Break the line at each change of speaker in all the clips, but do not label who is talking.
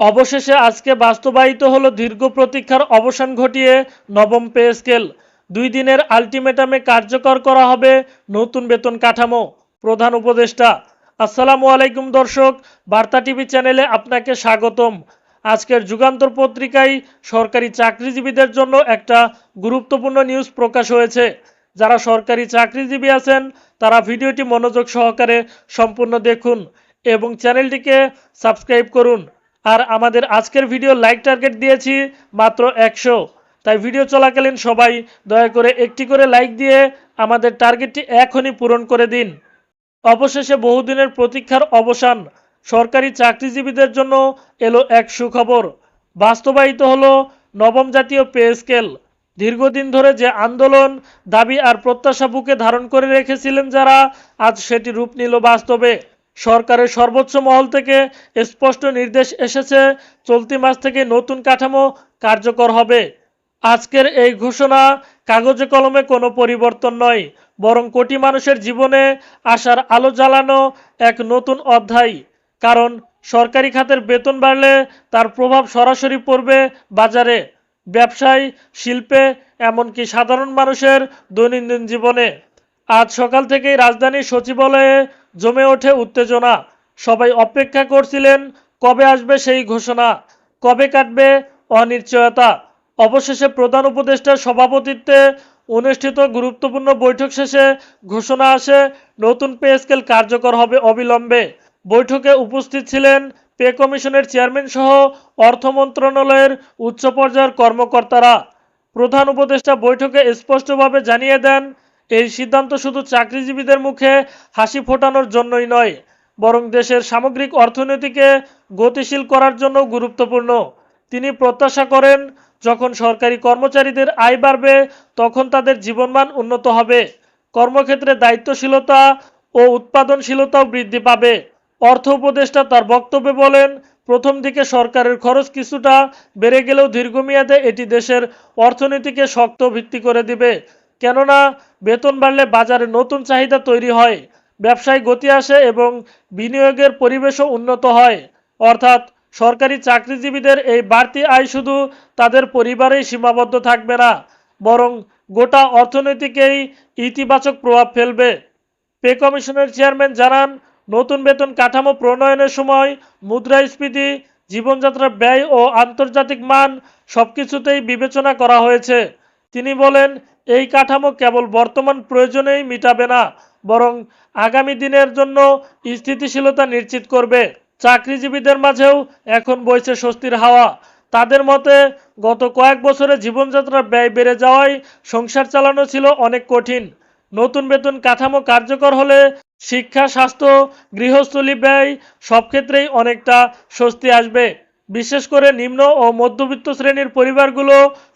অবশেষে আজকে বাস্তবায়িত হলো দীর্ঘ প্রতীক্ষার অবসান ঘটিয়ে নবম পে স্কেল। 2 দিনের আলটিমেটামে কার্যকর করা হবে নতুন বেতন কাঠামো। প্রধান উপদেষ্টা। আসসালামু আলাইকুম দর্শক, বার্তা টিভি চ্যানেলে আপনাকে স্বাগতম। আজকের যুগান্তর পত্রিকায় সরকারি চাকরিজীবীদের জন্য একটা গুরুত্বপূর্ণ নিউজ প্রকাশ হয়েছে। যারা সরকারি চাকরিজীবী আছেন তারা ভিডিওটি মনোযোগ সহকারে সম্পূর্ণ দেখুন এবং চ্যানেলটিকে সাবস্ক্রাইব করুন। আর আমাদের আজকের ভিডিও লাইক টার্গেট দিয়েছি মাত্র 100, তাই ভিডিও চলাকালীন সবাই দয়া করে একটি করে লাইক দিয়ে আমাদের টার্গেটটি এখনই পূরণ করে দিন। অবশেষে বহুদিনের প্রতীক্ষার অবসান। সরকারি চাকরিজীবীদের জন্য এলো এক সুখবর। বাস্তবায়িত হলো নবম জাতীয় পে স্কেল। দীর্ঘদিন ধরে যে আন্দোলন, দাবি আর প্রত্যাশা বুকে ধারণ করে রেখেছিলেন যারা, আজ সেটি রূপ নিল বাস্তবে। সরকারের সর্বোচ্চ মহল থেকে স্পষ্ট নির্দেশ এসেছে, চলতি মাস থেকে নতুন কাঠামো কার্যকর হবে। আজকের এই ঘোষণা কাগজে কলমে কোনো পরিবর্তন নয়, বরং কোটি মানুষের জীবনে আশার আলো জ্বালানো এক নতুন অধ্যায়। কারণ সরকারি খাতের বেতন বাড়লে তার প্রভাব সরাসরি পড়বে বাজারে, ব্যবসায়, শিল্পে, এমনকি সাধারণ মানুষের দৈনন্দিন জীবনে। আজ সকাল থেকেই রাজধানীর সচিবালয়ে জমে ওঠে উত্তেজনা। সবাই অপেক্ষা করছিলেন কবে আসবে সেই ঘোষণা, কবে কাটবে অনিশ্চয়তা। অবশেষে প্রধান উপদেষ্টার সভাপতিত্বে অনুষ্ঠিত গুরুত্বপূর্ণ বৈঠক শেষে ঘোষণা আসে, নতুন পে স্কেল কার্যকর হবে অবিলম্বে। বৈঠকে উপস্থিত ছিলেন পে কমিশনের চেয়ারম্যান সহ অর্থ মন্ত্রণালয়ের উচ্চ পর্যায়ের কর্মকর্তারা। প্রধান উপদেষ্টা বৈঠকে স্পষ্টভাবে জানিয়ে দেন, এই সিদ্ধান্ত শুধু চাকরিজীবীদের মুখে হাসি ফোটানোর জন্যই নয়, বরং দেশের সামগ্রিক অর্থনীতিকে গতিশীল করার জন্য গুরুত্বপূর্ণ। তিনি প্রত্যাশা করেন, যখন সরকারি কর্মচারীদের আয় বাড়বে তখন তাদের জীবনমান উন্নত হবে, কর্মক্ষেত্রে দায়িত্বশীলতা ও উৎপাদনশীলতাও বৃদ্ধি পাবে। অর্থ উপদেষ্টা তার বক্তব্যে বলেন, প্রথম দিকে সরকারের খরচ কিছুটা বেড়ে গেলেও দীর্ঘমেয়াদে এটি দেশের অর্থনীতিকে শক্ত ভিত্তি করে দিবে। কেননা বেতন বাড়লে বাজারে নতুন চাহিদা তৈরি হয়, ব্যবসায় গতি আসে এবং বিনিয়োগের পরিবেশও উন্নত হয়। অর্থাৎ সরকারি চাকরিজীবীদের এই বাড়তি আয় শুধু তাদের পরিবারেই সীমাবদ্ধ থাকবে না, বরং গোটা অর্থনীতিকেই ইতিবাচক প্রভাব ফেলবে। পে কমিশনের চেয়ারম্যান জানান, নতুন বেতন কাঠামো প্রণয়নের সময় মুদ্রাস্ফীতি, জীবনযাত্রার ব্যয় ও আন্তর্জাতিক মান সবকিছুতেই বিবেচনা করা হয়েছে। তিনি বলেন, এই কাঠামো কেবল বর্তমান প্রয়োজনেই মিটাবে না, বরং আগামী দিনের জন্য স্থিতিশীলতা নিশ্চিত করবে। চাকরিজীবীদের মাঝেও এখন বইছে স্বস্তির হাওয়া। তাদের মতে, গত কয়েক বছরে জীবনযাত্রার ব্যয় বেড়ে যাওয়ায় সংসার চালানো ছিল অনেক কঠিন। নতুন বেতন কাঠামো কার্যকর হলে শিক্ষা, স্বাস্থ্য, গৃহস্থলী ব্যয় সব ক্ষেত্রেই অনেকটা স্বস্তি আসবে। বিশেষ করে নিম্ন ও মধ্যবিত্ত শ্রেণীর পরিবারগুলো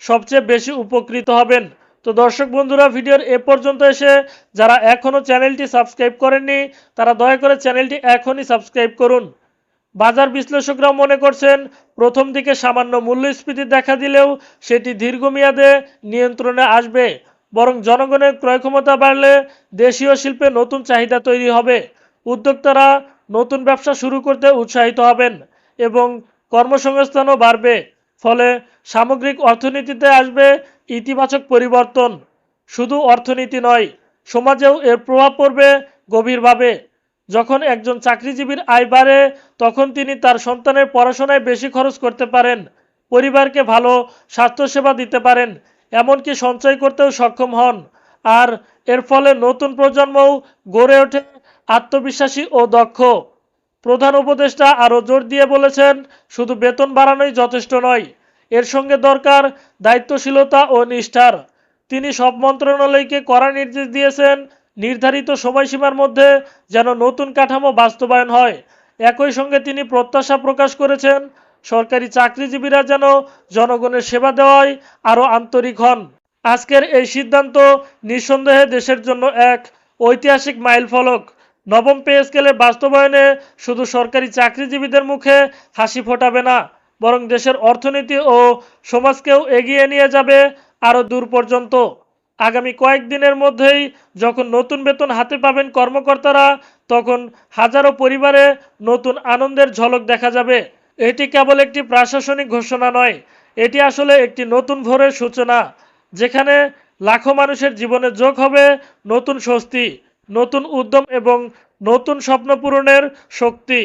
সবচেয়ে বেশি উপকৃত হবেন। তো দর্শক বন্ধুরা, ভিডিওর এ পর্যন্ত এসে যারা এখনও চ্যানেলটি সাবস্ক্রাইব করেননি তারা দয়া করে চ্যানেলটি এখনই সাবস্ক্রাইব করুন। বাজার বিশ্লেষকরাও মনে করছেন, প্রথম দিকে সামান্য মূল্যস্ফীতি দেখা দিলেও সেটি দীর্ঘমেয়াদে নিয়ন্ত্রণে আসবে, বরং জনগণের ক্রয় ক্ষমতা বাড়লে দেশীয় শিল্পে নতুন চাহিদা তৈরি হবে, উদ্যোক্তারা নতুন ব্যবসা শুরু করতে উৎসাহিত হবেন এবং কর্মসংস্থানও বাড়বে। ফলে সামগ্রিক অর্থনীতিতে আসবে ইতিবাচক পরিবর্তন। শুধু অর্থনীতি নয়, সমাজেও এর প্রভাব পড়বে গভীরভাবে। যখন একজন চাকরিজীবীর আয় বাড়ে তখন তিনি তার সন্তানের পড়াশোনায় বেশি খরচ করতে পারেন, পরিবারকে ভালো স্বাস্থ্যসেবা দিতে পারেন, এমনকি সঞ্চয় করতেও সক্ষম হন। আর এর ফলে নতুন প্রজন্মও গড়ে ওঠে আত্মবিশ্বাসী ও দক্ষ। প্রধান উপদেষ্টা আরও জোর দিয়ে বলেছেন, শুধু বেতন বাড়ানোই যথেষ্ট নয়, এর সঙ্গে দরকার দায়িত্বশীলতা ও নিষ্ঠার। তিনি সব মন্ত্রণালয়কে কড়া নির্দেশ দিয়েছেন, নির্ধারিত সময়সীমার মধ্যে যেন নতুন কাঠামো বাস্তবায়ন হয়। একই সঙ্গে তিনি প্রত্যাশা প্রকাশ করেছেন, সরকারি চাকরিজীবীরা যেন জনগণের সেবা দেওয়ায় আরও আন্তরিক হন। আজকের এই সিদ্ধান্ত নিঃসন্দেহে দেশের জন্য এক ঐতিহাসিক মাইলফলক। নবম পে স্কেলের বাস্তবায়নে শুধু সরকারি চাকরিজীবীদের মুখে হাসি ফোটাবে না, বরং দেশের অর্থনীতি ও সমাজকেও এগিয়ে নিয়ে যাবে আরও দূর পর্যন্ত। আগামী কয়েকদিনের মধ্যেই যখন নতুন বেতন হাতে পাবেন কর্মকর্তারা, তখন হাজারো পরিবারে নতুন আনন্দের ঝলক দেখা যাবে। এটি কেবল একটি প্রশাসনিক ঘোষণা নয়, এটি আসলে একটি নতুন ভোরের সূচনা, যেখানে লাখো মানুষের জীবনে যোগ হবে নতুন স্বস্তি, নতুন উদ্যম এবং নতুন স্বপ্ন পূরণের শক্তি।